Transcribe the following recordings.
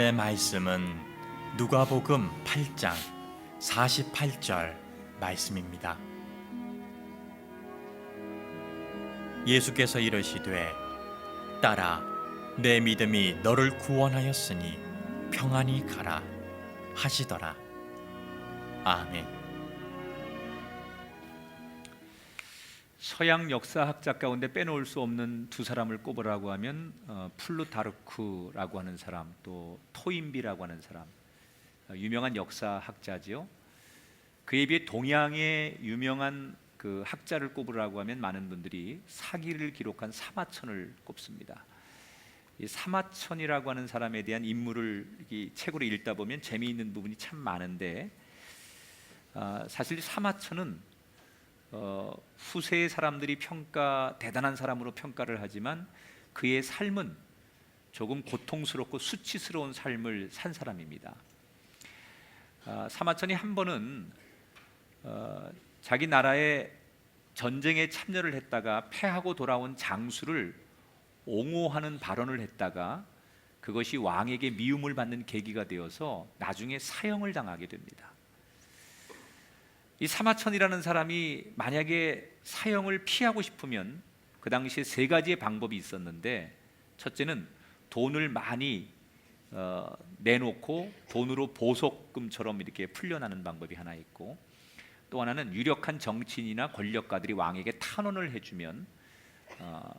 오늘의 말씀은 누가복음 8장 48절 말씀입니다. 예수께서 이르시되 딸아 내 믿음이 너를 구원하였으니 평안히 가라 하시더라. 아멘. 서양 역사학자 가운데 빼놓을 수 없는 두 사람을 꼽으라고 하면 플루타르크라고 하는 사람, 또 토인비라고 하는 사람, 유명한 역사학자지요. 그에 비해 동양의 유명한 그 학자를 꼽으라고 하면 많은 분들이 사기를 기록한 사마천을 꼽습니다. 이 사마천이라고 하는 사람에 대한 인물을 이 책으로 읽다 보면 재미있는 부분이 참 많은데, 사실 사마천은 후세의 사람들이 대단한 사람으로 평가를 하지만 그의 삶은 조금 고통스럽고 수치스러운 삶을 산 사람입니다. 사마천이 한 번은 자기 나라의 전쟁에 참여를 했다가 패하고 돌아온 장수를 옹호하는 발언을 했다가 그것이 왕에게 미움을 받는 계기가 되어서 나중에 사형을 당하게 됩니다. 이 사마천이라는 사람이 만약에 사형을 피하고 싶으면 그 당시에 세 가지의 방법이 있었는데, 첫째는 돈을 많이 내놓고 돈으로 보석금처럼 이렇게 풀려나는 방법이 하나 있고, 또 하나는 유력한 정치인이나 권력가들이 왕에게 탄원을 해주면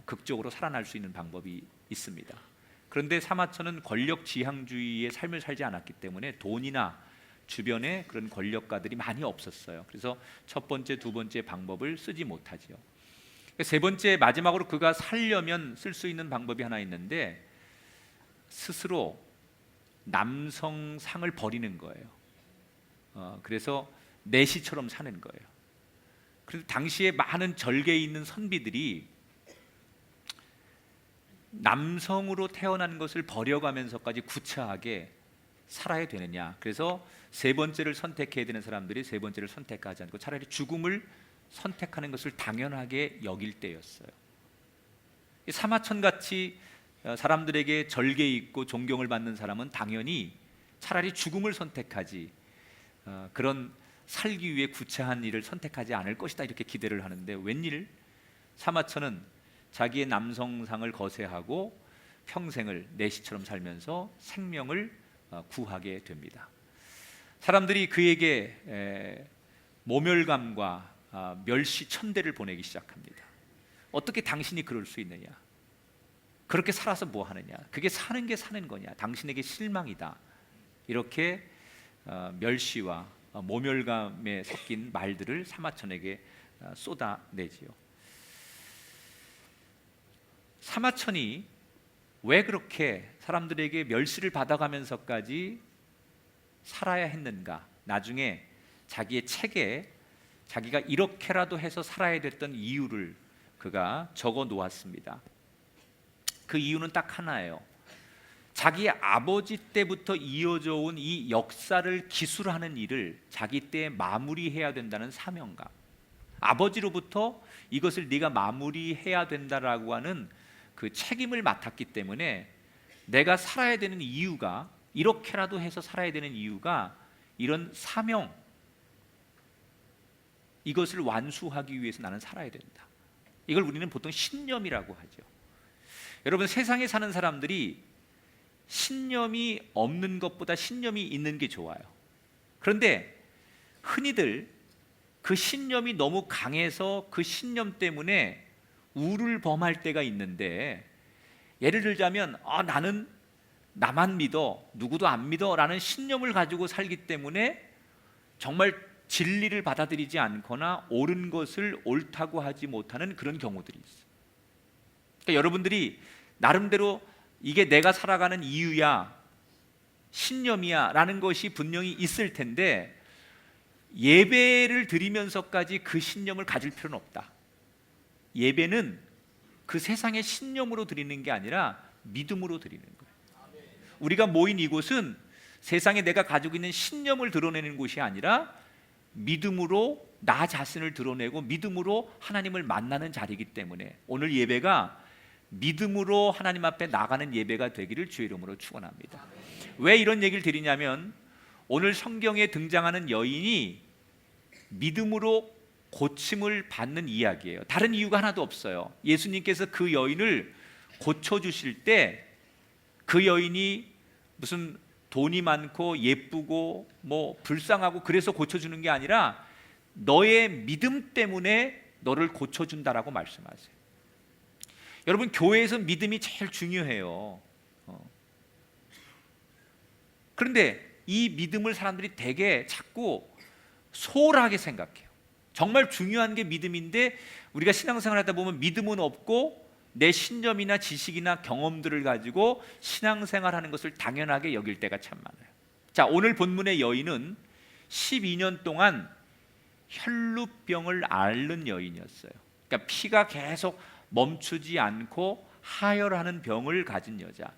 극적으로 살아날 수 있는 방법이 있습니다. 그런데 사마천은 권력지향주의의 삶을 살지 않았기 때문에 돈이나 주변에 그런 권력가들이 많이 없었어요. 그래서 첫 번째, 두 번째 방법을 쓰지 못하지요. 세 번째, 마지막으로 그가 살려면 쓸 수 있는 방법이 하나 있는데, 스스로 남성상을 버리는 거예요. 그래서 내시처럼 사는 거예요. 그래서 당시에 많은 절개에 있는 선비들이 남성으로 태어난 것을 버려가면서까지 구차하게 살아야 되느냐, 그래서 세 번째를 선택해야 되는 사람들이 세 번째를 선택하지 않고 차라리 죽음을 선택하는 것을 당연하게 여길 때였어요. 사마천같이 사람들에게 절개 있고 존경을 받는 사람은 당연히 차라리 죽음을 선택하지 그런 살기 위해 구차한 일을 선택하지 않을 것이다, 이렇게 기대를 하는데, 웬일 사마천은 자기의 남성상을 거세하고 평생을 내시처럼 살면서 생명을 구하게 됩니다. 사람들이 그에게 모멸감과 멸시 천대를 보내기 시작합니다. 어떻게 당신이 그럴 수 있느냐? 그렇게 살아서 뭐 하느냐? 그게 사는 게 사는 거냐? 당신에게 실망이다. 이렇게 멸시와 모멸감에 섞인 말들을 사마천에게 쏟아내지요. 사마천이 왜 그렇게 사람들에게 멸시를 받아가면서까지 살아야 했는가? 나중에 자기의 책에 자기가 이렇게라도 해서 살아야 됐던 이유를 그가 적어 놓았습니다. 그 이유는 딱 하나예요. 자기 아버지 때부터 이어져 온 이 역사를 기술하는 일을 자기 때에 마무리해야 된다는 사명감, 아버지로부터 이것을 네가 마무리해야 된다라고 하는 그 책임을 맡았기 때문에 내가 살아야 되는 이유가, 이렇게라도 해서 살아야 되는 이유가 이런 사명, 이것을 완수하기 위해서 나는 살아야 된다. 이걸 우리는 보통 신념이라고 하죠. 여러분, 세상에 사는 사람들이 신념이 없는 것보다 신념이 있는 게 좋아요. 그런데 흔히들 그 신념이 너무 강해서 그 신념 때문에 우를 범할 때가 있는데, 예를 들자면 나는 나만 믿어, 누구도 안 믿어 라는 신념을 가지고 살기 때문에 정말 진리를 받아들이지 않거나 옳은 것을 옳다고 하지 못하는 그런 경우들이 있어요. 그러니까 여러분들이 나름대로 이게 내가 살아가는 이유야, 신념이야 라는 것이 분명히 있을 텐데, 예배를 드리면서까지 그 신념을 가질 필요는 없다. 예배는 그 세상의 신념으로 드리는 게 아니라 믿음으로 드리는 거예요. 우리가 모인 이곳은 세상에 내가 가지고 있는 신념을 드러내는 곳이 아니라 믿음으로 나 자신을 드러내고 믿음으로 하나님을 만나는 자리이기 때문에 오늘 예배가 믿음으로 하나님 앞에 나가는 예배가 되기를 주의 이름으로 축원합니다. 왜 이런 얘기를 드리냐면 오늘 성경에 등장하는 여인이 믿음으로 고침을 받는 이야기예요. 다른 이유가 하나도 없어요. 예수님께서 그 여인을 고쳐주실 때 그 여인이 무슨 돈이 많고 예쁘고 뭐 불쌍하고 그래서 고쳐주는 게 아니라 너의 믿음 때문에 너를 고쳐준다라고 말씀하세요. 여러분, 교회에서 믿음이 제일 중요해요. 그런데 이 믿음을 사람들이 되게 자꾸 소홀하게 생각해요. 정말 중요한 게 믿음인데 우리가 신앙생활 하다 보면 믿음은 없고 내 신념이나 지식이나 경험들을 가지고 신앙생활하는 것을 당연하게 여길 때가 참 많아요. 자, 오늘 본문의 여인은 12년 동안 혈루병을 앓는 여인이었어요. 그러니까 피가 계속 멈추지 않고 하혈하는 병을 가진 여자.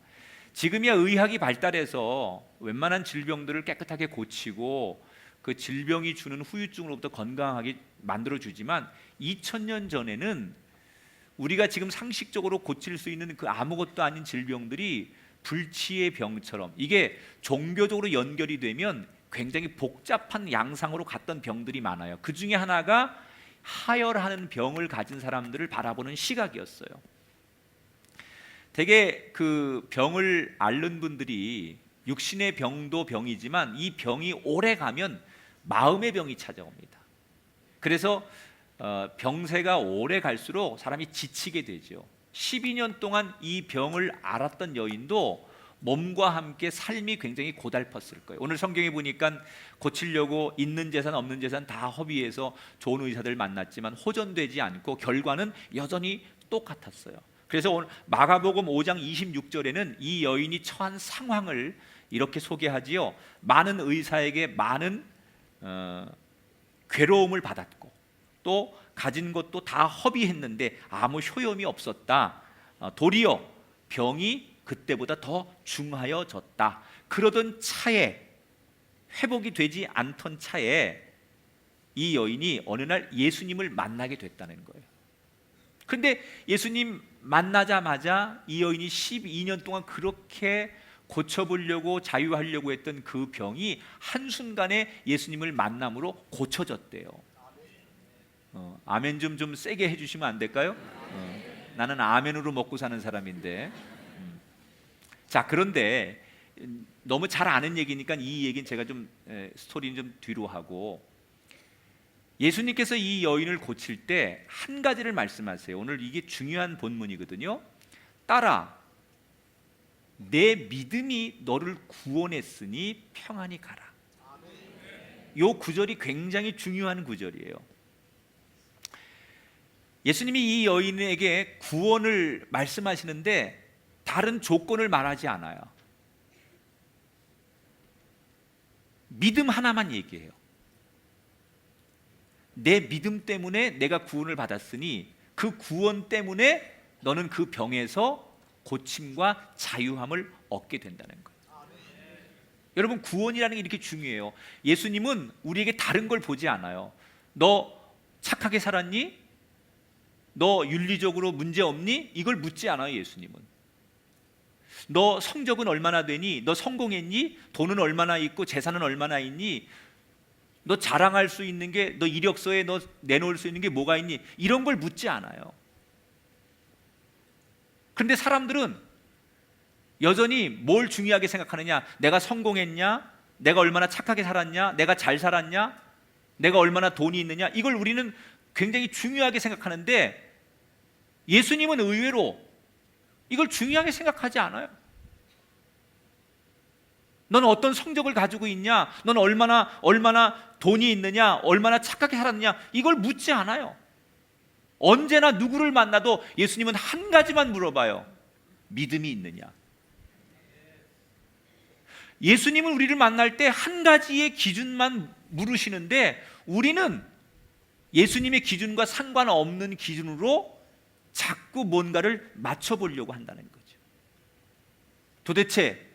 지금이야 의학이 발달해서 웬만한 질병들을 깨끗하게 고치고 그 질병이 주는 후유증으로부터 건강하게 만들어주지만 2000년 전에는 우리가 지금 상식적으로 고칠 수 있는 그 아무것도 아닌 질병들이 불치의 병처럼 이게 종교적으로 연결이 되면 굉장히 복잡한 양상으로 갔던 병들이 많아요. 그 중에 하나가 하혈하는 병을 가진 사람들을 바라보는 시각이었어요. 되게 그 병을 앓는 분들이 육신의 병도 병이지만 이 병이 오래 가면 마음의 병이 찾아옵니다. 그래서 병세가 오래 갈수록 사람이 지치게 되죠. 12년 동안 이 병을 앓았던 여인도 몸과 함께 삶이 굉장히 고달팠을 거예요. 오늘 성경에 보니까 고치려고 있는 재산 없는 재산 다 허비해서 좋은 의사들 만났지만 호전되지 않고 결과는 여전히 똑같았어요. 그래서 오늘 마가복음 5장 26절에는 이 여인이 처한 상황을 이렇게 소개하지요. 많은 의사에게 많은 괴로움을 받았고 또 가진 것도 다 허비했는데 아무 효용이 없었다. 도리어 병이 그때보다 더 중하여졌다. 그러던 차에 회복이 되지 않던 차에 이 여인이 어느 날 예수님을 만나게 됐다는 거예요. 그런데 예수님 만나자마자 이 여인이 12년 동안 그렇게 고쳐보려고 자유하려고 했던 그 병이 한순간에 예수님을 만남으로 고쳐졌대요. 아멘 좀 세게 해주시면 안 될까요? 나는 아멘으로 먹고 사는 사람인데. 자, 그런데 너무 잘 아는 얘기니까 이 얘기는 제가 좀 스토리는 좀 뒤로 하고, 예수님께서 이 여인을 고칠 때 한 가지를 말씀하세요. 오늘 이게 중요한 본문이거든요. 딸아, 내 믿음이 너를 구원했으니 평안히 가라. 이 구절이 굉장히 중요한 구절이에요. 예수님이 이 여인에게 구원을 말씀하시는데 다른 조건을 말하지 않아요. 믿음 하나만 얘기해요. 내 믿음 때문에 내가 구원을 받았으니 그 구원 때문에 너는 그 병에서 고침과 자유함을 얻게 된다는 거예요. 여러분, 구원이라는 게 이렇게 중요해요. 예수님은 우리에게 다른 걸 보지 않아요. 너 착하게 살았니? 너 윤리적으로 문제 없니? 이걸 묻지 않아요. 예수님은 너 성적은 얼마나 되니? 너 성공했니? 돈은 얼마나 있고 재산은 얼마나 있니? 너 자랑할 수 있는 게, 너 이력서에 너 내놓을 수 있는 게 뭐가 있니? 이런 걸 묻지 않아요. 그런데 사람들은 여전히 뭘 중요하게 생각하느냐? 내가 성공했냐? 내가 얼마나 착하게 살았냐? 내가 잘 살았냐? 내가 얼마나 돈이 있느냐? 이걸 우리는 굉장히 중요하게 생각하는데 예수님은 의외로 이걸 중요하게 생각하지 않아요. 넌 어떤 성적을 가지고 있냐? 넌 얼마나 돈이 있느냐? 얼마나 착하게 살았느냐? 이걸 묻지 않아요. 언제나 누구를 만나도 예수님은 한 가지만 물어봐요. 믿음이 있느냐? 예수님은 우리를 만날 때 한 가지의 기준만 물으시는데 우리는 예수님의 기준과 상관없는 기준으로 자꾸 뭔가를 맞춰보려고 한다는 거죠. 도대체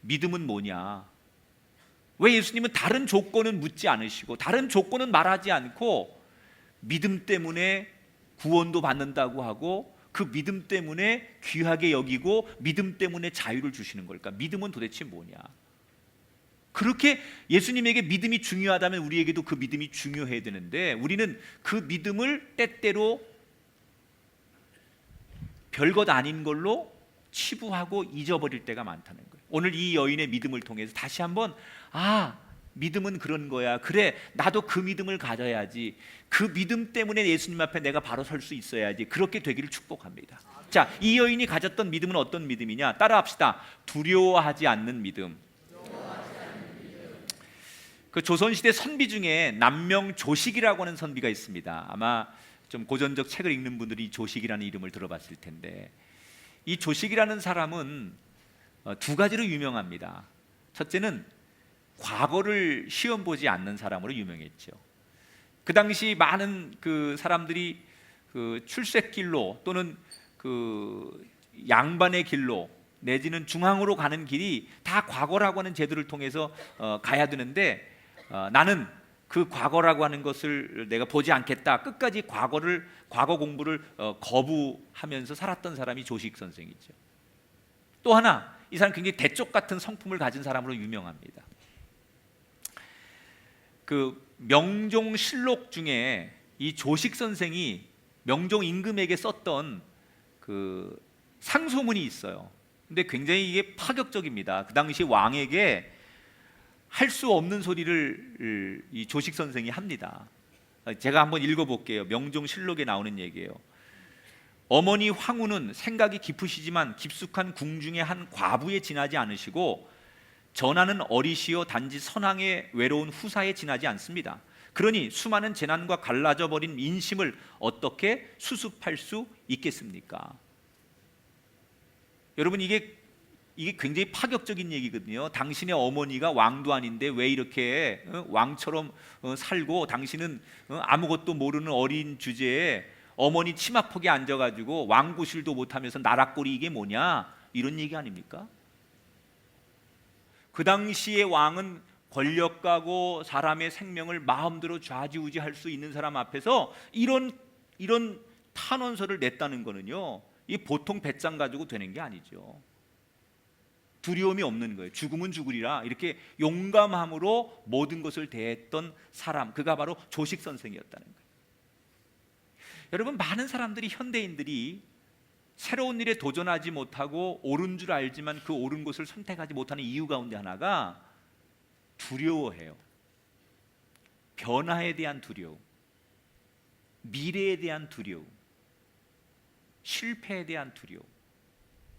믿음은 뭐냐? 왜 예수님은 다른 조건은 묻지 않으시고 다른 조건은 말하지 않고 믿음 때문에 구원도 받는다고 하고 그 믿음 때문에 귀하게 여기고 믿음 때문에 자유를 주시는 걸까? 믿음은 도대체 뭐냐? 그렇게 예수님에게 믿음이 중요하다면 우리에게도 그 믿음이 중요해야 되는데 우리는 그 믿음을 때때로 별것 아닌 걸로 치부하고 잊어버릴 때가 많다는 거예요. 오늘 이 여인의 믿음을 통해서 다시 한번 믿음은 그런 거야. 그래, 나도 그 믿음을 가져야지. 그 믿음 때문에 예수님 앞에 내가 바로 설 수 있어야지. 그렇게 되기를 축복합니다. 자, 이 여인이 가졌던 믿음은 어떤 믿음이냐? 따라합시다. 두려워하지 않는 믿음. 그 조선시대 선비 중에 남명조식이라고 하는 선비가 있습니다. 아마 좀 고전적 책을 읽는 분들이 이 조식이라는 이름을 들어봤을 텐데, 이 조식이라는 사람은 두 가지로 유명합니다. 첫째는 과거를 시험 보지 않는 사람으로 유명했죠. 그 당시 많은 그 사람들이 그 출세길로 또는 그 양반의 길로 내지는 중앙으로 가는 길이 다 과거라고 하는 제도를 통해서 가야 되는데 나는 그 과거라고 하는 것을 내가 보지 않겠다. 끝까지 과거 공부를 거부하면서 살았던 사람이 조식 선생이죠. 또 하나, 이 사람 굉장히 대쪽 같은 성품을 가진 사람으로 유명합니다. 그 명종실록 중에 이 조식 선생이 명종 임금에게 썼던 그 상소문이 있어요. 근데 굉장히 이게 파격적입니다. 그 당시 왕에게 할 수 없는 소리를 이 조식 선생이 합니다. 제가 한번 읽어볼게요. 명종실록에 나오는 얘기예요. 어머니 황후는 생각이 깊으시지만 깊숙한 궁중의 한 과부에 지나지 않으시고 전하는 어리시어 단지 선왕의 외로운 후사에 지나지 않습니다. 그러니 수많은 재난과 갈라져 버린 민심을 어떻게 수습할 수 있겠습니까? 여러분, 이게 굉장히 파격적인 얘기거든요. 당신의 어머니가 왕도 아닌데 왜 이렇게 왕처럼 살고 당신은 아무것도 모르는 어린 주제에 어머니 치마폭에 앉아가지고 왕구실도 못하면서 나락골이 이게 뭐냐, 이런 얘기 아닙니까? 그 당시의 왕은 권력가고 사람의 생명을 마음대로 좌지우지할 수 있는 사람 앞에서 이런 탄원서를 냈다는 거는요, 이 보통 배짱 가지고 되는 게 아니죠. 두려움이 없는 거예요. 죽으면 죽으리라 이렇게 용감함으로 모든 것을 대했던 사람, 그가 바로 조식 선생이었다는 거예요. 여러분, 많은 사람들이, 현대인들이 새로운 일에 도전하지 못하고 옳은 줄 알지만 그 옳은 것을 선택하지 못하는 이유 가운데 하나가 두려워해요. 변화에 대한 두려움, 미래에 대한 두려움, 실패에 대한 두려움,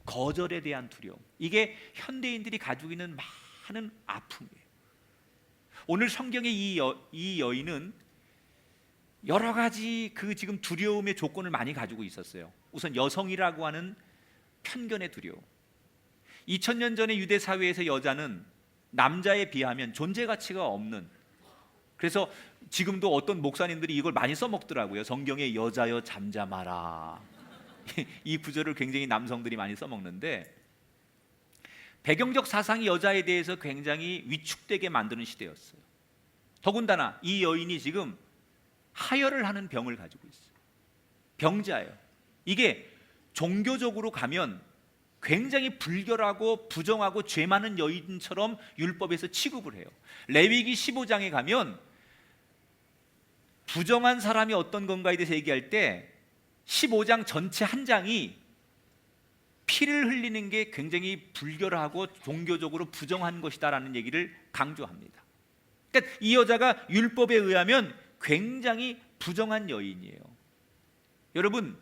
거절에 대한 두려움. 이게 현대인들이 가지고 있는 많은 아픔이에요. 오늘 성경의 이 여인은 여러 가지 그 지금 두려움의 조건을 많이 가지고 있었어요. 우선 여성이라고 하는 편견의 두려움. 2000년 전의 유대 사회에서 여자는 남자에 비하면 존재 가치가 없는, 그래서 지금도 어떤 목사님들이 이걸 많이 써먹더라고요. 성경에 여자여 잠잠하라, 이 구절을 굉장히 남성들이 많이 써먹는데, 배경적 사상이 여자에 대해서 굉장히 위축되게 만드는 시대였어요. 더군다나 이 여인이 지금 하혈을 하는 병을 가지고 있어요. 병자예요. 이게 종교적으로 가면 굉장히 불결하고 부정하고 죄 많은 여인처럼 율법에서 취급을 해요. 레위기 15장에 가면 부정한 사람이 어떤 건가에 대해서 얘기할 때 15장 전체 한 장이 피를 흘리는 게 굉장히 불결하고 종교적으로 부정한 것이다라는 얘기를 강조합니다. 그러니까 이 여자가 율법에 의하면 굉장히 부정한 여인이에요. 여러분,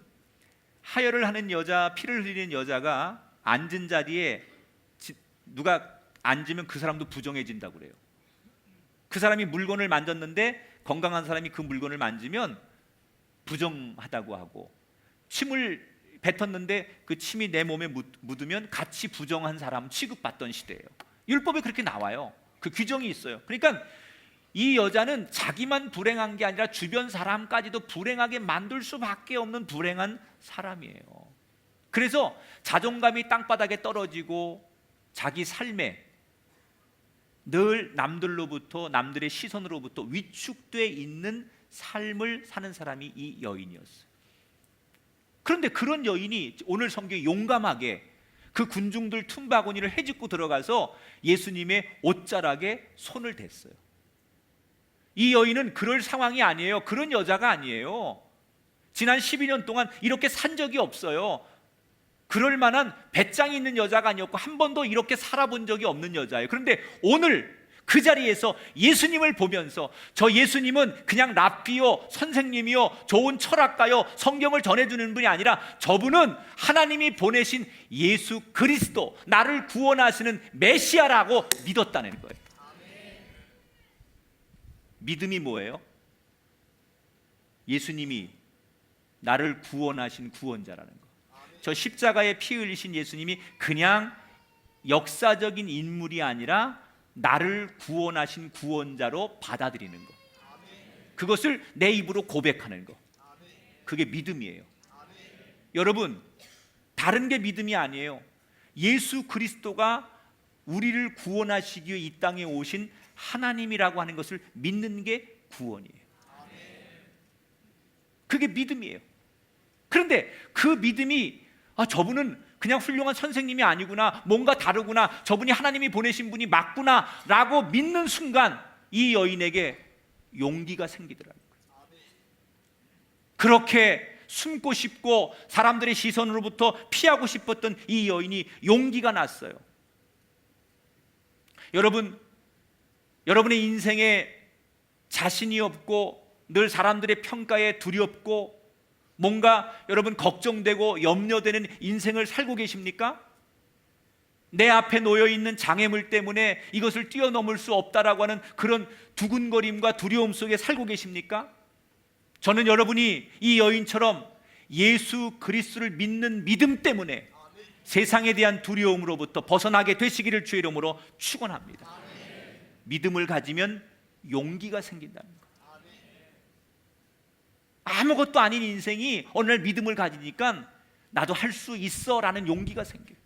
하혈을 하는 여자, 피를 흘리는 여자가 앉은 자리에 누가 앉으면 그 사람도 부정해진다고 그래요. 그 사람이 물건을 만졌는데 건강한 사람이 그 물건을 만지면 부정하다고 하고, 침을 뱉었는데 그 침이 내 몸에 묻으면 같이 부정한 사람 취급받던 시대예요. 율법에 그렇게 나와요. 그 규정이 있어요. 그러니까 이 여자는 자기만 불행한 게 아니라 주변 사람까지도 불행하게 만들 수밖에 없는 불행한 사람이에요. 그래서 자존감이 땅바닥에 떨어지고 자기 삶에 늘 남들의 시선으로부터 위축돼 있는 삶을 사는 사람이 이 여인이었어요. 그런데 그런 여인이 오늘 성경에 용감하게 그 군중들 틈바구니를 헤집고 들어가서 예수님의 옷자락에 손을 댔어요. 이 여인은 그럴 상황이 아니에요. 그런 여자가 아니에요. 지난 12년 동안 이렇게 산 적이 없어요. 그럴 만한 배짱이 있는 여자가 아니었고 한 번도 이렇게 살아본 적이 없는 여자예요. 그런데 오늘 그 자리에서 예수님을 보면서 저 예수님은 그냥 랍비요, 선생님이요, 좋은 철학가요, 성경을 전해주는 분이 아니라 저분은 하나님이 보내신 예수 그리스도, 나를 구원하시는 메시아라고 믿었다는 거예요. 믿음이 뭐예요? 예수님이 나를 구원하신 구원자라는 거. 저 십자가에 피 흘리신 예수님이 그냥 역사적인 인물이 아니라 나를 구원하신 구원자로 받아들이는 거. 그것을 내 입으로 고백하는 거. 그게 믿음이에요. 여러분, 다른 게 믿음이 아니에요. 예수 그리스도가 우리를 구원하시기 위해 이 땅에 오신 하나님이라고 하는 것을 믿는 게 구원이에요. 그게 믿음이에요. 그런데 그 믿음이 저분은 그냥 훌륭한 선생님이 아니구나, 뭔가 다르구나, 저분이 하나님이 보내신 분이 맞구나 라고 믿는 순간 이 여인에게 용기가 생기더라고요. 그렇게 숨고 싶고 사람들의 시선으로부터 피하고 싶었던 이 여인이 용기가 났어요. 여러분, 여러분의 인생에 자신이 없고 늘 사람들의 평가에 두렵고 뭔가 여러분 걱정되고 염려되는 인생을 살고 계십니까? 내 앞에 놓여있는 장애물 때문에 이것을 뛰어넘을 수 없다라고 하는 그런 두근거림과 두려움 속에 살고 계십니까? 저는 여러분이 이 여인처럼 예수 그리스도를 믿는 믿음 때문에 세상에 대한 두려움으로부터 벗어나게 되시기를 주의 이름으로 축원합니다. 믿음을 가지면 용기가 생긴다는 것. 아무것도 아닌 인생이 어느 날 믿음을 가지니까 나도 할 수 있어 라는 용기가 생겨요.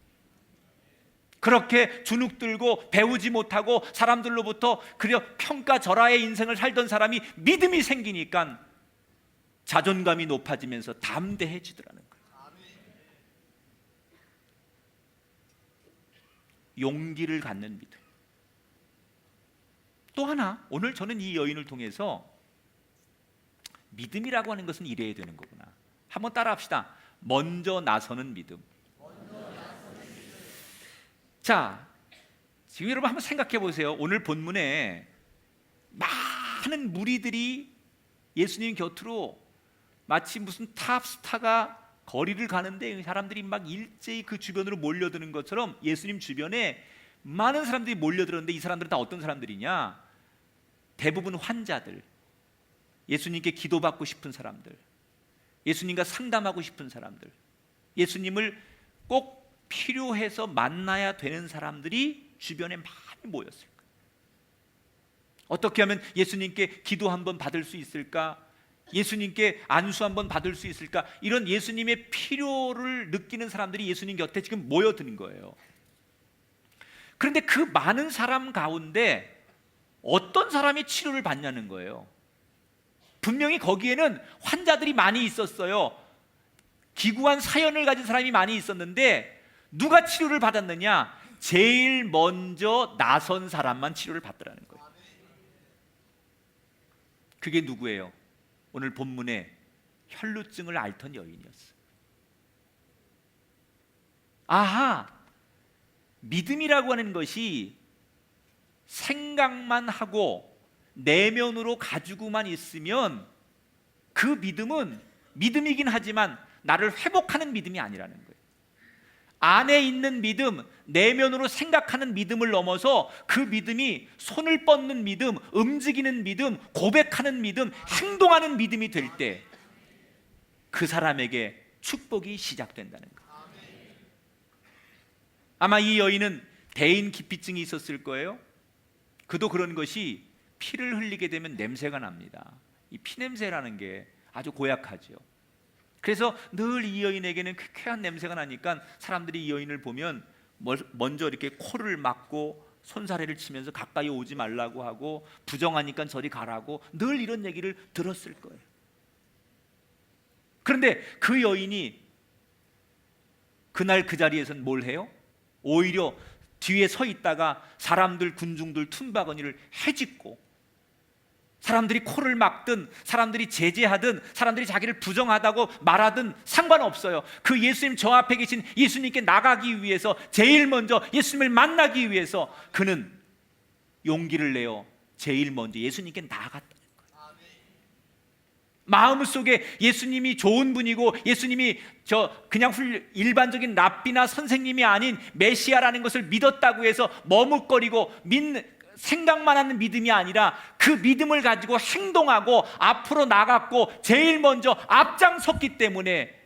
그렇게 주눅들고 배우지 못하고 사람들로부터 그려 평가절하의 인생을 살던 사람이 믿음이 생기니까 자존감이 높아지면서 담대해지더라는 거예요. 용기를 갖는 믿음. 또 하나, 오늘 저는 이 여인을 통해서 믿음이라고 하는 것은 이래야 되는 거구나. 한번 따라합시다. 먼저 나서는 믿음. 자, 지금 여러분 한번 생각해 보세요. 오늘 본문에 많은 무리들이 예수님 곁으로 마치 무슨 탑스타가 거리를 가는데 사람들이 막 일제히 그 주변으로 몰려드는 것처럼 예수님 주변에 많은 사람들이 몰려들었는데 이 사람들은 다 어떤 사람들이냐? 대부분 환자들, 예수님께 기도받고 싶은 사람들, 예수님과 상담하고 싶은 사람들, 예수님을 꼭 필요해서 만나야 되는 사람들이 주변에 많이 모였을 거예요. 어떻게 하면 예수님께 기도 한번 받을 수 있을까? 예수님께 안수 한번 받을 수 있을까? 이런 예수님의 필요를 느끼는 사람들이 예수님 곁에 지금 모여드는 거예요. 그런데 그 많은 사람 가운데 어떤 사람이 치료를 받냐는 거예요. 분명히 거기에는 환자들이 많이 있었어요. 기구한 사연을 가진 사람이 많이 있었는데 누가 치료를 받았느냐? 제일 먼저 나선 사람만 치료를 받더라는 거예요. 그게 누구예요? 오늘 본문에 혈루증을 앓던 여인이었어요. 아하, 믿음이라고 하는 것이 생각만 하고 내면으로 가지고만 있으면 그 믿음은 믿음이긴 하지만 나를 회복하는 믿음이 아니라는 거예요. 안에 있는 믿음, 내면으로 생각하는 믿음을 넘어서 그 믿음이 손을 뻗는 믿음, 움직이는 믿음, 고백하는 믿음, 행동하는 믿음이 될 때 그 사람에게 축복이 시작된다는 거예요. 아마 이 여인은 대인 기피증이 있었을 거예요. 그도 그런 것이 피를 흘리게 되면 냄새가 납니다. 이 피냄새라는 게 아주 고약하죠. 그래서 늘 이 여인에게는 쾌쾌한 냄새가 나니까 사람들이 이 여인을 보면 먼저 이렇게 코를 막고 손사래를 치면서 가까이 오지 말라고 하고 부정하니까 저리 가라고 늘 이런 얘기를 들었을 거예요. 그런데 그 여인이 그날 그 자리에서는 뭘 해요? 오히려 뒤에 서 있다가 사람들, 군중들 툰바구니를 헤집고, 사람들이 코를 막든 사람들이 제재하든 사람들이 자기를 부정하다고 말하든 상관없어요. 그 예수님, 저 앞에 계신 예수님께 나가기 위해서, 제일 먼저 예수님을 만나기 위해서 그는 용기를 내어 제일 먼저 예수님께 나아갔다는 거예요. 마음속에 예수님이 좋은 분이고 예수님이 그냥 일반적인 랍비나 선생님이 아닌 메시아라는 것을 믿었다고 해서 머뭇거리고 생각만 하는 믿음이 아니라 그 믿음을 가지고 행동하고 앞으로 나갔고 제일 먼저 앞장섰기 때문에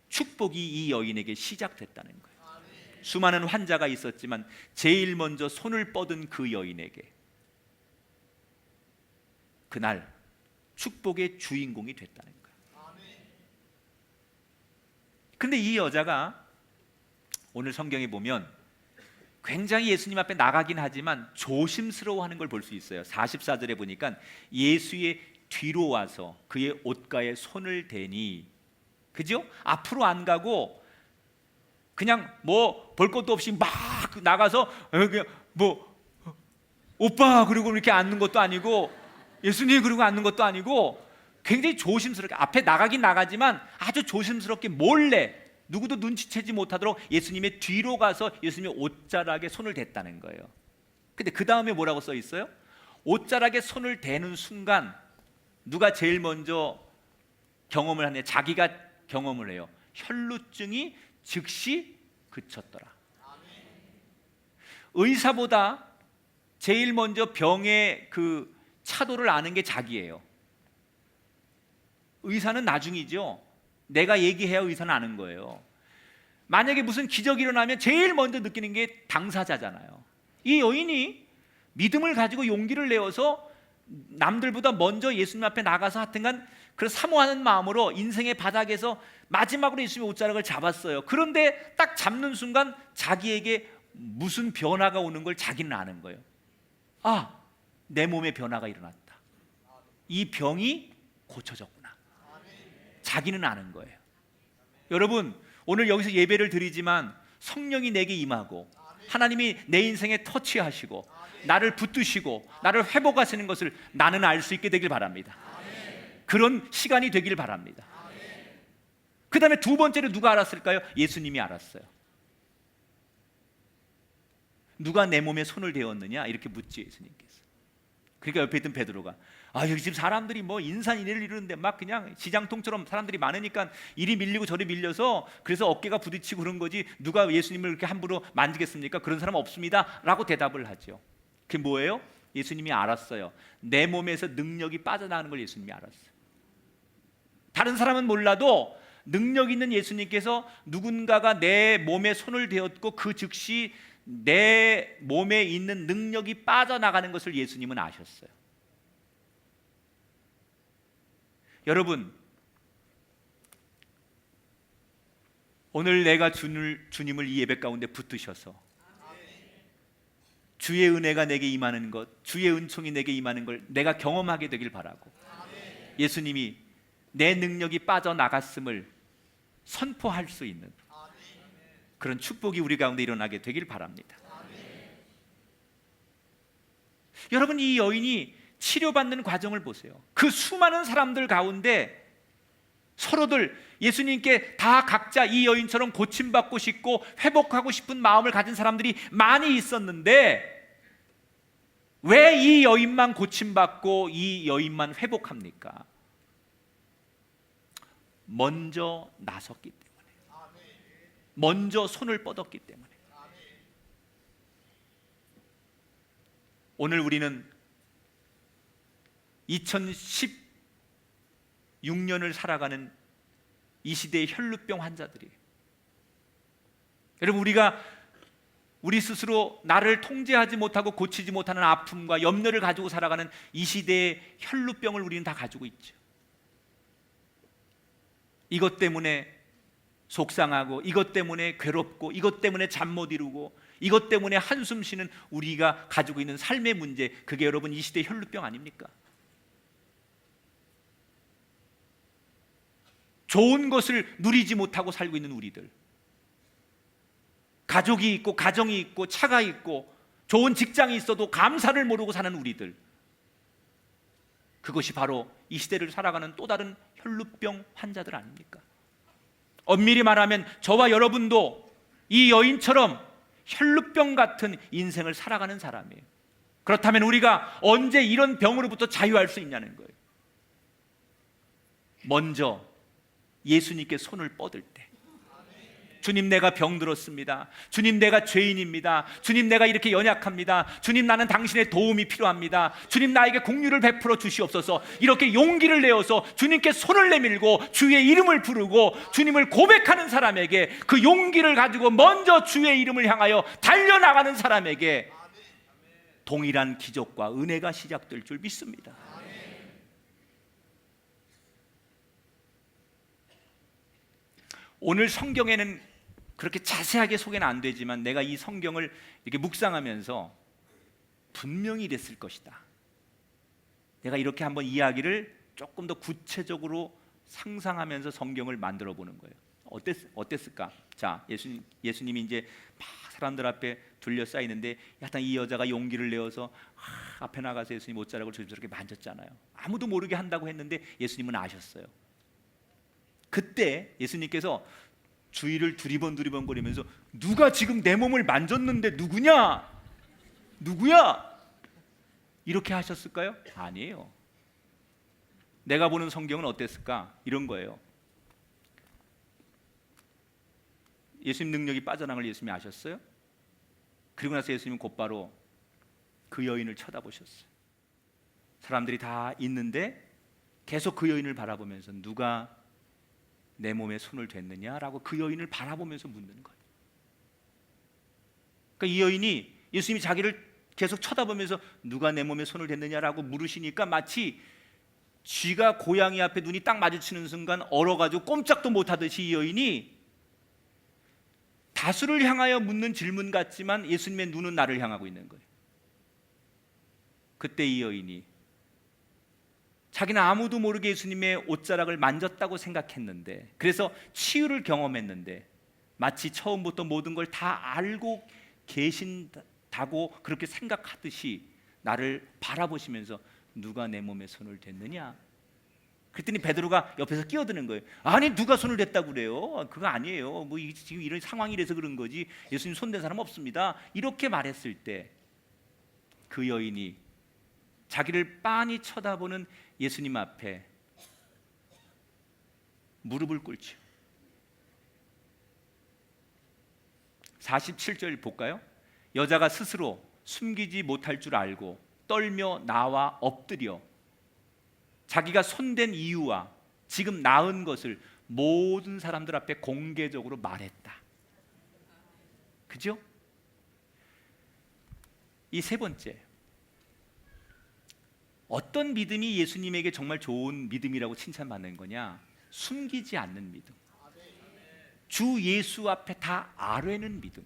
축복이 이 여인에게 시작됐다는 거예요. 수많은 환자가 있었지만 제일 먼저 손을 뻗은 그 여인에게 그날 축복의 주인공이 됐다는 거예요. 근데 이 여자가 오늘 성경에 보면 굉장히 예수님 앞에 나가긴 하지만 조심스러워하는 걸 볼 수 있어요. 44절에 보니까 예수의 뒤로 와서 그의 옷가에 손을 대니, 그죠? 앞으로 안 가고 그냥 뭐 볼 것도 없이 막 나가서 그냥 뭐 오빠 그리고 이렇게 앉는 것도 아니고, 예수님 그리고 앉는 것도 아니고, 굉장히 조심스럽게 앞에 나가긴 나가지만 아주 조심스럽게 몰래 누구도 눈치채지 못하도록 예수님의 뒤로 가서 예수님의 옷자락에 손을 댔다는 거예요. 근데 그 다음에 뭐라고 써 있어요? 옷자락에 손을 대는 순간 누가 제일 먼저 경험을 하냐? 자기가 경험을 해요. 혈루증이 즉시 그쳤더라. 의사보다 제일 먼저 병의 그 차도를 아는 게 자기예요. 의사는 나중이죠. 내가 얘기해야 의사는 아는 거예요. 만약에 무슨 기적이 일어나면 제일 먼저 느끼는 게 당사자잖아요. 이 여인이 믿음을 가지고 용기를 내어서 남들보다 먼저 예수님 앞에 나가서 하여튼간 그 사모하는 마음으로 인생의 바닥에서 마지막으로 예수님의 옷자락을 잡았어요. 그런데 딱 잡는 순간 자기에게 무슨 변화가 오는 걸 자기는 아는 거예요. 아, 내 몸에 변화가 일어났다. 이 병이 고쳐졌구나. 자기는 아는 거예요. 여러분, 오늘 여기서 예배를 드리지만 성령이 내게 임하고 하나님이 내 인생에 터치하시고 나를 붙드시고 나를 회복하시는 것을 나는 알 수 있게 되길 바랍니다. 그런 시간이 되길 바랍니다. 그 다음에 두 번째로 누가 알았을까요? 예수님이 알았어요. 누가 내 몸에 손을 대었느냐? 이렇게 묻지 예수님께서. 그러니까 옆에 있던 베드로가 여기 지금 사람들이 뭐 인산인해를 이루는데 막 그냥 시장통처럼 사람들이 많으니까 이리 밀리고 저리 밀려서 그래서 어깨가 부딪히고 그런 거지 누가 예수님을 그렇게 함부로 만지겠습니까? 그런 사람 없습니다 라고 대답을 하죠. 그게 뭐예요? 예수님이 알았어요. 내 몸에서 능력이 빠져나가는 걸 예수님이 알았어요. 다른 사람은 몰라도 능력 있는 예수님께서 누군가가 내 몸에 손을 대었고 그 즉시 내 몸에 있는 능력이 빠져나가는 것을 예수님은 아셨어요. 여러분, 오늘 내가 주님을 이 예배 가운데 붙드셔서 주의 은혜가 내게 임하는 것, 주의 은총이 내게 임하는 걸 내가 경험하게 되길 바라고, 예수님이 내 능력이 빠져나갔음을 선포할 수 있는 그런 축복이 우리 가운데 일어나게 되길 바랍니다. 여러분, 이 여인이 치료받는 과정을 보세요. 그 수많은 사람들 가운데 서로들 예수님께 다 각자 이 여인처럼 고침받고 싶고 회복하고 싶은 마음을 가진 사람들이 많이 있었는데 왜 이 여인만 고침받고 이 여인만 회복합니까? 먼저 나섰기 때문에, 먼저 손을 뻗었기 때문에. 오늘 우리는 2016년을 살아가는 이 시대의 혈루병 환자들이에요. 여러분, 우리 스스로 나를 통제하지 못하고 고치지 못하는 아픔과 염려를 가지고 살아가는 이 시대의 혈루병을 우리는 다 가지고 있죠. 이것 때문에 속상하고, 이것 때문에 괴롭고, 이것 때문에 잠 못 이루고, 이것 때문에 한숨 쉬는 우리가 가지고 있는 삶의 문제, 그게 여러분 이 시대의 혈루병 아닙니까? 좋은 것을 누리지 못하고 살고 있는 우리들, 가족이 있고 가정이 있고 차가 있고 좋은 직장이 있어도 감사를 모르고 사는 우리들, 그것이 바로 이 시대를 살아가는 또 다른 혈루병 환자들 아닙니까? 엄밀히 말하면 저와 여러분도 이 여인처럼 혈루병 같은 인생을 살아가는 사람이에요. 그렇다면 우리가 언제 이런 병으로부터 자유할 수 있냐는 거예요. 먼저 예수님께 손을 뻗을 때, 주님 내가 병들었습니다. 주님 내가 죄인입니다. 주님 내가 이렇게 연약합니다. 주님 나는 당신의 도움이 필요합니다. 주님 나에게 긍휼을 베풀어 주시옵소서. 이렇게 용기를 내어서 주님께 손을 내밀고 주의 이름을 부르고 주님을 고백하는 사람에게, 그 용기를 가지고 먼저 주의 이름을 향하여 달려나가는 사람에게 동일한 기적과 은혜가 시작될 줄 믿습니다. 오늘 성경에는 그렇게 자세하게 소개는 안 되지만 내가 이 성경을 이렇게 묵상하면서 분명히 이랬을 것이다, 내가 이렇게 한번 이야기를 조금 더 구체적으로 상상하면서 성경을 만들어 보는 거예요. 어땠을까? 자, 예수님이 이제 막 사람들 앞에 둘러싸이는데 약간 이 여자가 용기를 내어서 앞에 나가서 예수님 옷자락을 조심스럽게 만졌잖아요. 아무도 모르게 한다고 했는데 예수님은 아셨어요. 그때 예수님께서 주위를 두리번거리면서 누가 지금 내 몸을 만졌는데 누구냐? 이렇게 하셨을까요? 아니에요. 내가 보는 성경은 어땠을까? 이런 거예요. 예수님 능력이 빠져나간 걸 예수님이 아셨어요. 그리고 나서 예수님은 곧바로 그 여인을 쳐다보셨어요. 사람들이 다 있는데 계속 그 여인을 바라보면서 누가 내 몸에 손을 댔느냐라고 그 여인을 바라보면서 묻는 거예요. 그러니까 이 여인이 예수님이 자기를 계속 쳐다보면서 누가 내 몸에 손을 댔느냐라고 물으시니까 마치 쥐가 고양이 앞에 눈이 딱 마주치는 순간 얼어가지고 꼼짝도 못하듯이 이 여인이 다수를 향하여 묻는 질문 같지만 예수님의 눈은 나를 향하고 있는 거예요. 그때 이 여인이 자기는 아무도 모르게 예수님의 옷자락을 만졌다고 생각했는데, 그래서 치유를 경험했는데 마치 처음부터 모든 걸 다 알고 계신다고 그렇게 생각하듯이 나를 바라보시면서 누가 내 몸에 손을 댔느냐? 그랬더니 베드로가 옆에서 끼어드는 거예요. 아니 누가 손을 댔다고 그래요? 그거 아니에요. 뭐 지금 이런 상황이라서 그런 거지 예수님 손댄 사람 없습니다. 이렇게 말했을 때 그 여인이 자기를 빤히 쳐다보는 예수님 앞에 무릎을 꿇죠. 47절 볼까요? 여자가 스스로 숨기지 못할 줄 알고 떨며 나와 엎드려 자기가 손댄 이유와 지금 나은 것을 모든 사람들 앞에 공개적으로 말했다. 그죠? 이 세 번째, 어떤 믿음이 예수님에게 정말 좋은 믿음이라고 칭찬받는 거냐? 숨기지 않는 믿음, 주 예수 앞에 다 아뢰는 믿음.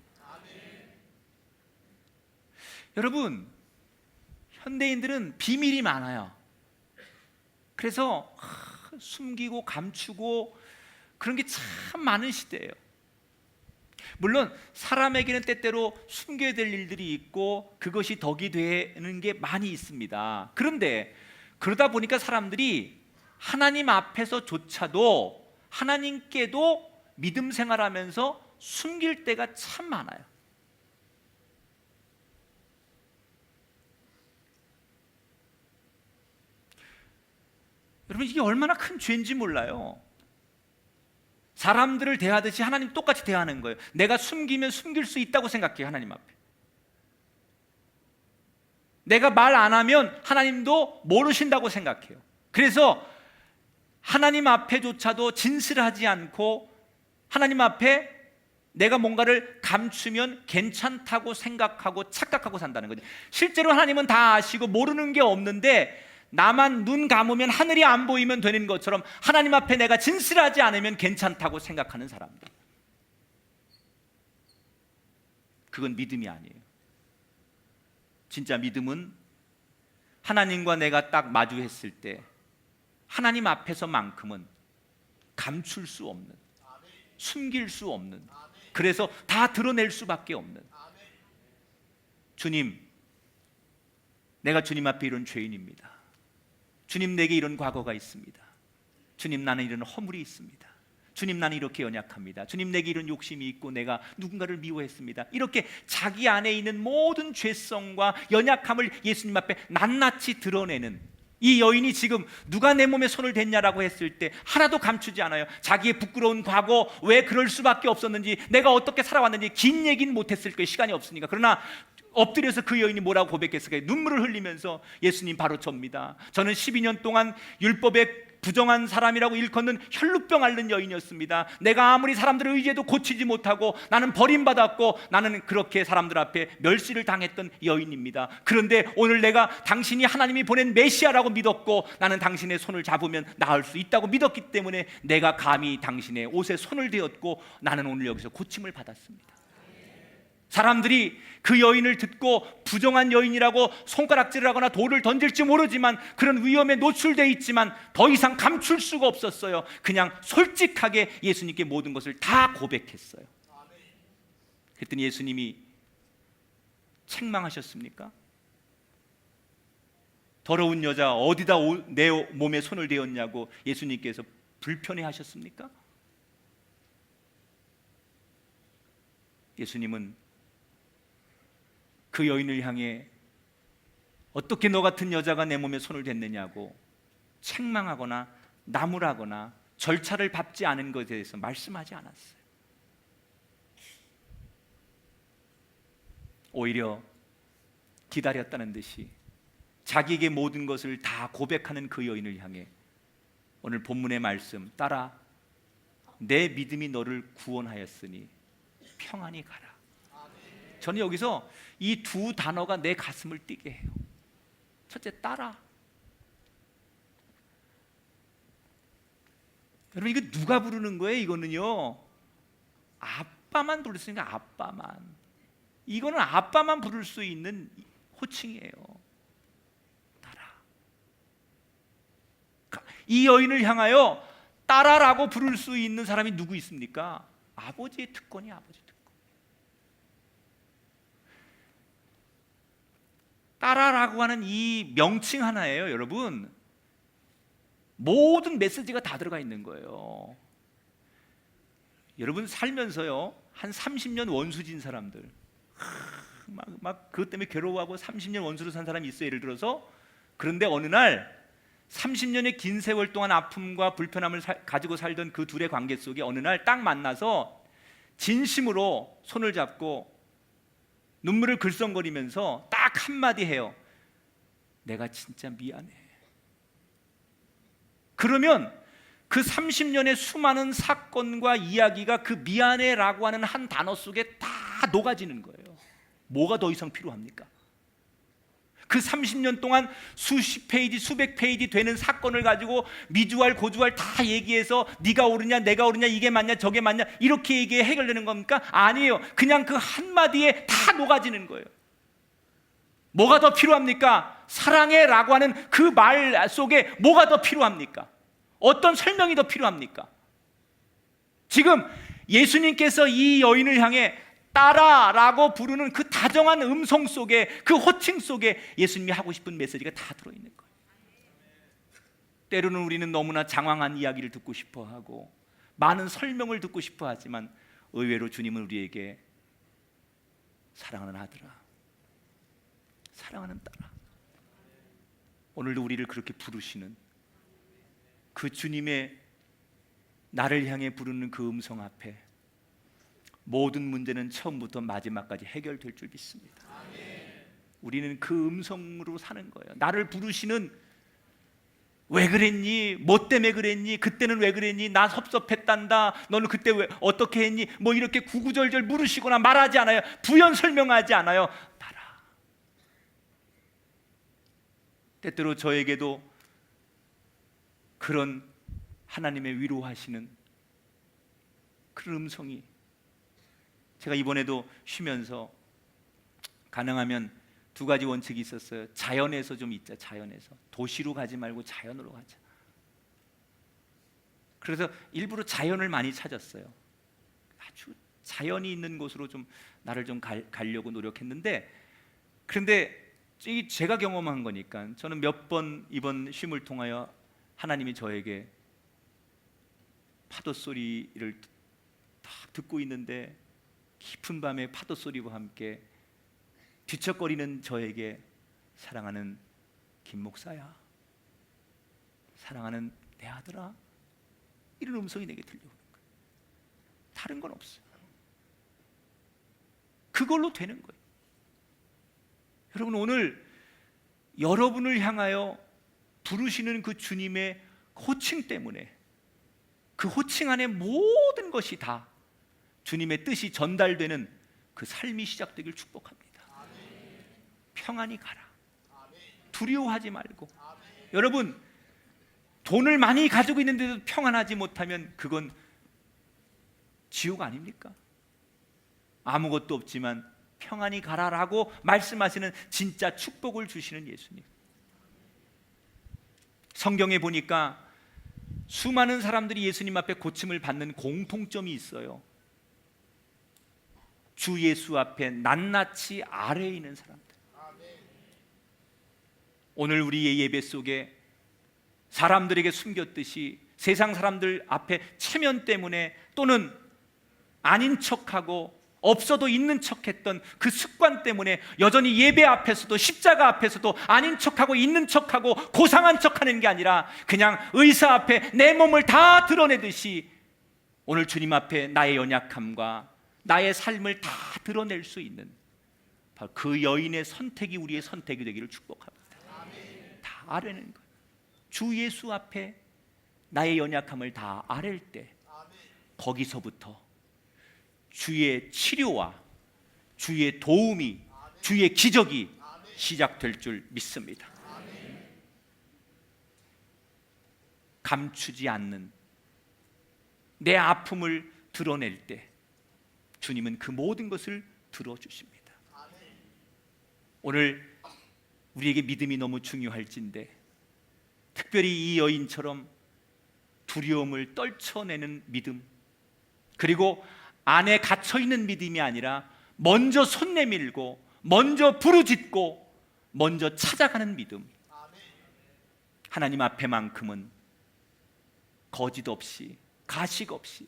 여러분, 현대인들은 비밀이 많아요. 그래서 숨기고 감추고 그런 게 참 많은 시대예요. 물론 사람에게는 때때로 숨겨야 될 일들이 있고 그것이 덕이 되는 게 많이 있습니다. 그런데 그러다 보니까 사람들이 하나님 앞에서조차도 하나님께도 믿음 생활하면서 숨길 때가 참 많아요. 여러분, 이게 얼마나 큰 죄인지 몰라요. 사람들을 대하듯이 하나님 똑같이 대하는 거예요. 내가 숨기면 숨길 수 있다고 생각해요. 하나님 앞에 내가 말 안 하면 하나님도 모르신다고 생각해요. 그래서 하나님 앞에조차도 진실하지 않고 하나님 앞에 내가 뭔가를 감추면 괜찮다고 생각하고 착각하고 산다는 거죠. 실제로 하나님은 다 아시고 모르는 게 없는데 나만 눈 감으면 하늘이 안 보이면 되는 것처럼 하나님 앞에 내가 진실하지 않으면 괜찮다고 생각하는 사람들, 그건 믿음이 아니에요. 진짜 믿음은 하나님과 내가 딱 마주했을 때 하나님 앞에서만큼은 감출 수 없는, 숨길 수 없는 그래서 다 드러낼 수밖에 없는. 주님, 내가 주님 앞에 이런 죄인입니다. 주님, 내게 이런 과거가 있습니다. 주님, 나는 이런 허물이 있습니다. 주님, 나는 이렇게 연약합니다. 주님, 내게 이런 욕심이 있고 내가 누군가를 미워했습니다. 이렇게 자기 안에 있는 모든 죄성과 연약함을 예수님 앞에 낱낱이 드러내는 이 여인이 지금 누가 내 몸에 손을 댔냐라고 했을 때 하나도 감추지 않아요. 자기의 부끄러운 과거, 왜 그럴 수밖에 없었는지, 내가 어떻게 살아왔는지 긴 얘기는 못했을 거예요. 시간이 없으니까. 그러나 엎드려서 그 여인이 뭐라고 고백했을까요? 눈물을 흘리면서 예수님, 바로 접니다. 저는 12년 동안 율법에 부정한 사람이라고 일컫는 혈루병 앓는 여인이었습니다. 내가 아무리 사람들을 의지해도 고치지 못하고 나는 버림받았고 나는 그렇게 사람들 앞에 멸시를 당했던 여인입니다. 그런데 오늘 내가 당신이 하나님이 보낸 메시아라고 믿었고 나는 당신의 손을 잡으면 나을 수 있다고 믿었기 때문에 내가 감히 당신의 옷에 손을 대었고 나는 오늘 여기서 고침을 받았습니다. 사람들이 그 여인을 듣고 부정한 여인이라고 손가락질을 하거나 돌을 던질지 모르지만 그런 위험에 노출되어 있지만 더 이상 감출 수가 없었어요. 그냥 솔직하게 예수님께 모든 것을 다 고백했어요. 그랬더니 예수님이 책망하셨습니까? 더러운 여자, 어디다 내 몸에 손을 대었냐고 예수님께서 불편해 하셨습니까? 예수님은 그 여인을 향해 어떻게 너 같은 여자가 내 몸에 손을 댔느냐고 책망하거나 나무라거나 절차를 밟지 않은 것에 대해서 말씀하지 않았어요. 오히려 기다렸다는 듯이 자기에게 모든 것을 다 고백하는 그 여인을 향해 오늘 본문의 말씀 따라 내 믿음이 너를 구원하였으니 평안히 가라. 저는 여기서 이 두 단어가 내 가슴을 뛰게 해요. 첫째, 따라. 여러분, 이거 누가 부르는 거예요? 이거는요, 아빠만 부를 수 있는 거예요. 아빠만. 이거는 아빠만 부를 수 있는 호칭이에요. 따라. 이 여인을 향하여 따라라고 부를 수 있는 사람이 누구 있습니까? 아버지의 특권이 아버지 특권. 따라라고 하는 이 명칭 하나예요, 여러분. 모든 메시지가 다 들어가 있는 거예요. 여러분 살면서요, 한 30년 원수진 사람들, 막 그것 때문에 괴로워하고 30년 원수로 산 사람이 있어요. 예를 들어서. 그런데 어느 날 30년의 긴 세월 동안 아픔과 불편함을 가지고 살던 그 둘의 관계 속에 어느 날 딱 만나서 진심으로 손을 잡고 눈물을 글썽거리면서 딱 한마디 해요. 내가 진짜 미안해. 그러면 그 30년의 수많은 사건과 이야기가 그 미안해라고 하는 한 단어 속에 다 녹아지는 거예요. 뭐가 더 이상 필요합니까? 그 30년 동안 수십 페이지, 수백 페이지 되는 사건을 가지고 미주알, 고주알 다 얘기해서 네가 옳으냐, 내가 옳으냐, 이게 맞냐, 저게 맞냐 이렇게 얘기해 해결되는 겁니까? 아니에요. 그냥 그 한마디에 다 녹아지는 거예요. 뭐가 더 필요합니까? 사랑해라고 하는 그 말 속에 뭐가 더 필요합니까? 어떤 설명이 더 필요합니까? 지금 예수님께서 이 여인을 향해 따라라고 부르는 그 다정한 음성 속에, 그 호칭 속에 예수님이 하고 싶은 메시지가 다 들어있는 거예요. 때로는 우리는 너무나 장황한 이야기를 듣고 싶어하고 많은 설명을 듣고 싶어하지만 의외로 주님은 우리에게 사랑하는 아들아, 사랑하는 딸아, 오늘도 우리를 그렇게 부르시는 그 주님의 나를 향해 부르는 그 음성 앞에 모든 문제는 처음부터 마지막까지 해결될 줄 믿습니다. 우리는 그 음성으로 사는 거예요. 나를 부르시는, 왜 그랬니? 뭐 때문에 그랬니? 그때는 왜 그랬니? 나 섭섭했단다. 너는 그때 왜 어떻게 했니? 뭐 이렇게 구구절절 물으시거나 말하지 않아요. 부연 설명하지 않아요. 따라. 때때로 저에게도 그런 하나님의 위로하시는 그런 음성이, 제가 이번에도 쉬면서 가능하면 두 가지 원칙이 있었어요. 자연에서 좀 있자. 자연에서. 도시로 가지 말고 자연으로 가자. 그래서 일부러 자연을 많이 찾았어요. 아주 자연이 있는 곳으로 좀 나를 좀 가려고 노력했는데, 그런데 이 제가 경험한 거니까 저는 몇 번 이번 쉼을 통하여 하나님이 저에게 파도 소리를 딱 듣고 있는데 깊은 밤에 파도 소리와 함께 뒤척거리는 저에게 사랑하는 김 목사야, 사랑하는 내 아들아, 이런 음성이 내게 들려오는 거예요. 다른 건 없어요. 그걸로 되는 거예요. 여러분, 오늘 여러분을 향하여 부르시는 그 주님의 호칭 때문에 그 호칭 안에 모든 것이 다 주님의 뜻이 전달되는 그 삶이 시작되길 축복합니다. 평안히 가라. 두려워하지 말고. 여러분, 돈을 많이 가지고 있는데도 평안하지 못하면 그건 지옥 아닙니까? 아무것도 없지만 평안히 가라라고 말씀하시는 진짜 축복을 주시는 예수님. 성경에 보니까 수많은 사람들이 예수님 앞에 고침을 받는 공통점이 있어요. 주 예수 앞에 낱낱이 아래에 있는 사람들. 오늘 우리의 예배 속에 사람들에게 숨겼듯이 세상 사람들 앞에 체면 때문에 또는 아닌 척하고 없어도 있는 척했던 그 습관 때문에 여전히 예배 앞에서도 십자가 앞에서도 아닌 척하고 있는 척하고 고상한 척하는 게 아니라 그냥 의사 앞에 내 몸을 다 드러내듯이 오늘 주님 앞에 나의 연약함과 나의 삶을 다 드러낼 수 있는 바로 그 여인의 선택이 우리의 선택이 되기를 축복합니다. 다 아뢰는 것. 주 예수 앞에 나의 연약함을 다 아랠 때 거기서부터 주의 치료와 주의 도움이 주의 기적이 시작될 줄 믿습니다. 감추지 않는 내 아픔을 드러낼 때 주님은 그 모든 것을 들어주십니다. 오늘 우리에게 믿음이 너무 중요할진데 특별히 이 여인처럼 두려움을 떨쳐내는 믿음, 그리고 안에 갇혀있는 믿음이 아니라 먼저 손 내밀고 먼저 부르짖고 먼저 찾아가는 믿음, 하나님 앞에만큼은 거짓 없이 가식 없이,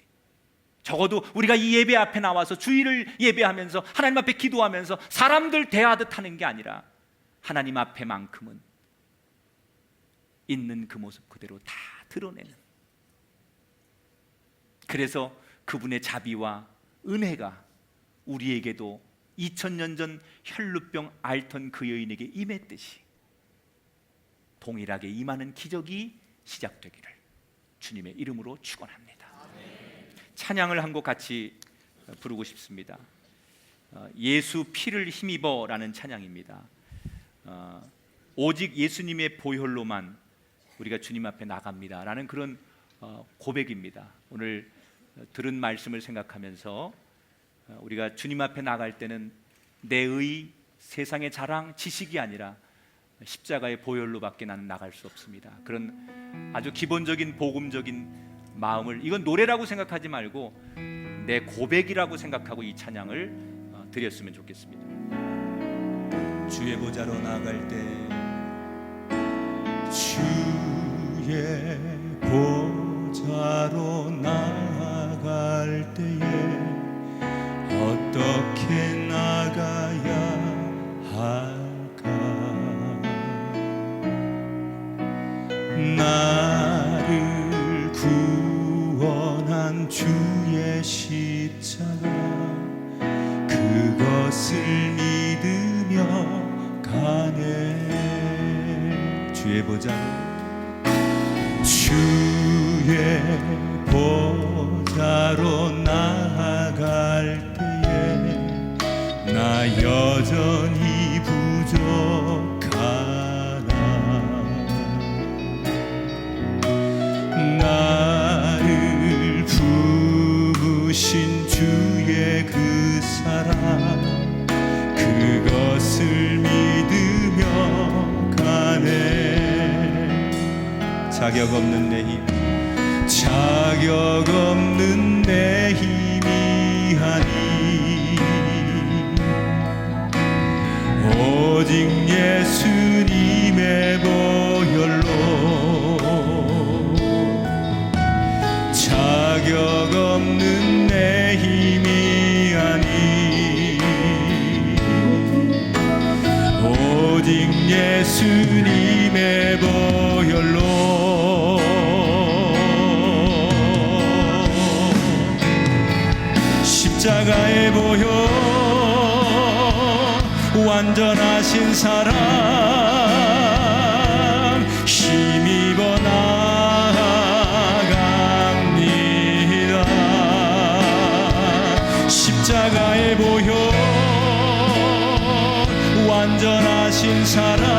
적어도 우리가 이 예배 앞에 나와서 주일을 예배하면서 하나님 앞에 기도하면서 사람들 대하듯 하는 게 아니라 하나님 앞에만큼은 있는 그 모습 그대로 다 드러내는, 그래서 그분의 자비와 은혜가 우리에게도 2000년 전 혈루병 앓던 그 여인에게 임했듯이 동일하게 임하는 기적이 시작되기를 주님의 이름으로 축원합니다. 찬양을 한 곡 같이 부르고 싶습니다. 예수 피를 힘입어라는 찬양입니다. 오직 예수님의 보혈로만 우리가 주님 앞에 나갑니다라는 그런 고백입니다. 오늘 들은 말씀을 생각하면서 우리가 주님 앞에 나갈 때는 내 의, 세상의 자랑, 지식이 아니라 십자가의 보혈로밖에 나는 나갈 수 없습니다. 그런 아주 기본적인 복음적인 마음을, 이건 노래라고 생각하지 말고 내 고백이라고 생각하고 이 찬양을 드렸으면 좋겠습니다. 주의 보좌로 나갈 때, 주의 보좌로 나갈 때에 어떻게 나가야 할까? 나를 구원한 주의 십자가, 그것을 믿으며 가네. 주의 보좌로, 주의 보좌로 나아갈 때에 나 여전히 부족하나. 나를 부으신 주의 그 사랑, 그것을 믿으며 가네. 자격 없는 내 힘, 자격 없는 내 힘이 위하니 오직 예수님의 보혈로 자격 없는 내 힘이 아니 오직 예수님의 보혈로 십자가의 보혈 완전하신 사랑 힘입어 나아갑니다. 십자가의 보혈 완전하신 사랑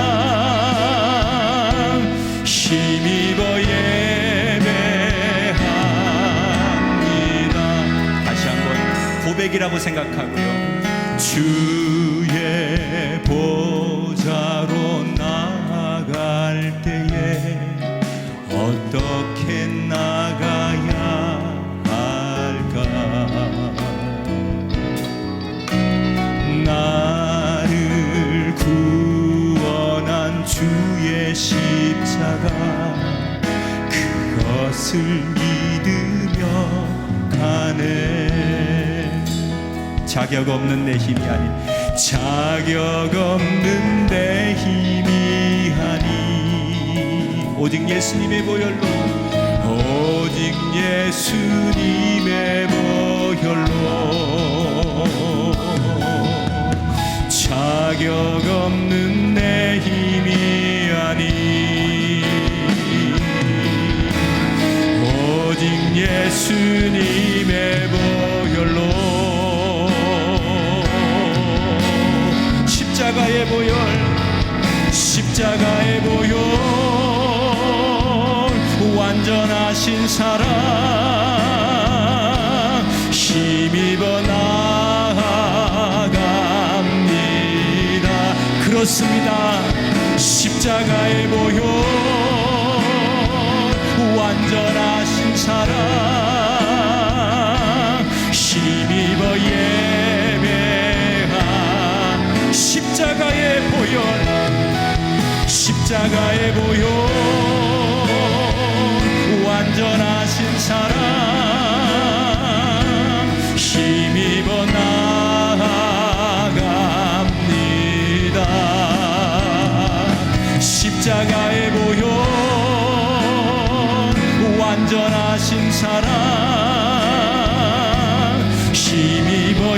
힘입어 예배합니다. 다시 한번 고백이라고 생각하고요. 주의 보좌로 나아갈 때에 어떻게 나가야 할까? 나를 구원한 주의 십자가 그것을 믿으며 가네. 자격 없는 내 힘이 아닌 자격 없는 내 힘이 아니 오직 예수님의 보혈로 오직 예수님의 보혈로 자격 없는 내 힘이 아니 오직 예수님의 보혈로 십자가의 보혈 십자가의 보혈 완전하신 사랑 힘입어 나아갑니다. 그렇습니다. 십자가의 보혈 완전하신 사랑 힘입어 십자가의 보혈 십자가의 보혈 완전하신 사랑 힘입어 나아갑니다. 십자가의 보혈 완전하신 사랑 힘입어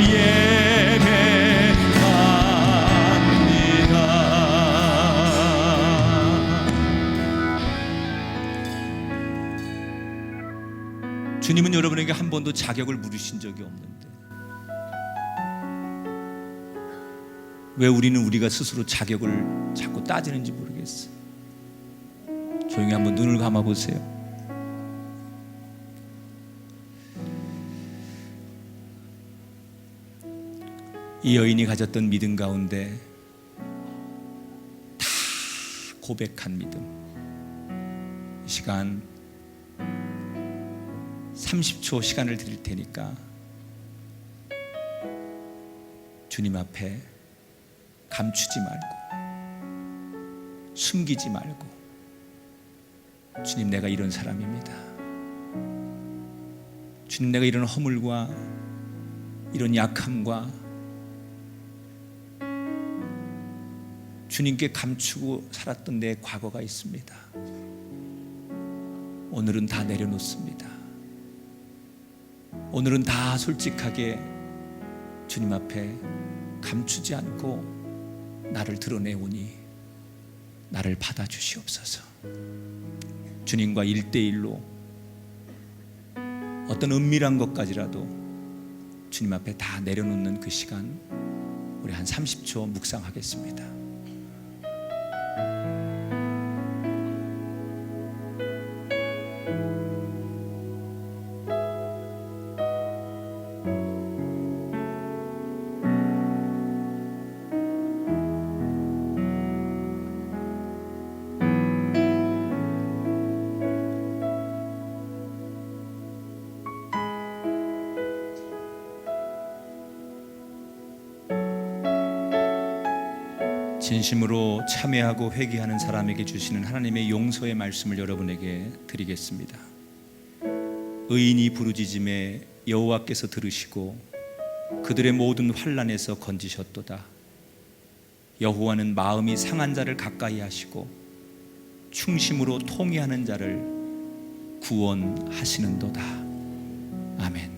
주님은 여러분에게 한 번도 자격을 물으신 적이 없는데 왜 우리는 우리가 스스로 자격을 자꾸 따지는지 모르겠어요. 조용히 한번 눈을 감아보세요. 이 여인이 가졌던 믿음 가운데 다 고백한 믿음. 이 시간 30초 시간을 드릴 테니까 주님 앞에 감추지 말고 숨기지 말고 주님 내가 이런 사람입니다. 주님 내가 이런 허물과 이런 약함과 주님께 감추고 살았던 내 과거가 있습니다. 오늘은 다 내려놓습니다. 오늘은 다 솔직하게 주님 앞에 감추지 않고 나를 드러내오니 나를 받아주시옵소서. 주님과 1대1로 어떤 은밀한 것까지라도 주님 앞에 다 내려놓는 그 시간 우리 한 30초 묵상하겠습니다. 진심으로 참회하고 회개하는 사람에게 주시는 하나님의 용서의 말씀을 여러분에게 드리겠습니다. 의인이 부르짖음에 여호와께서 들으시고 그들의 모든 환난에서 건지셨도다. 여호와는 마음이 상한 자를 가까이 하시고 충심으로 통회하는 자를 구원하시는도다. 아멘.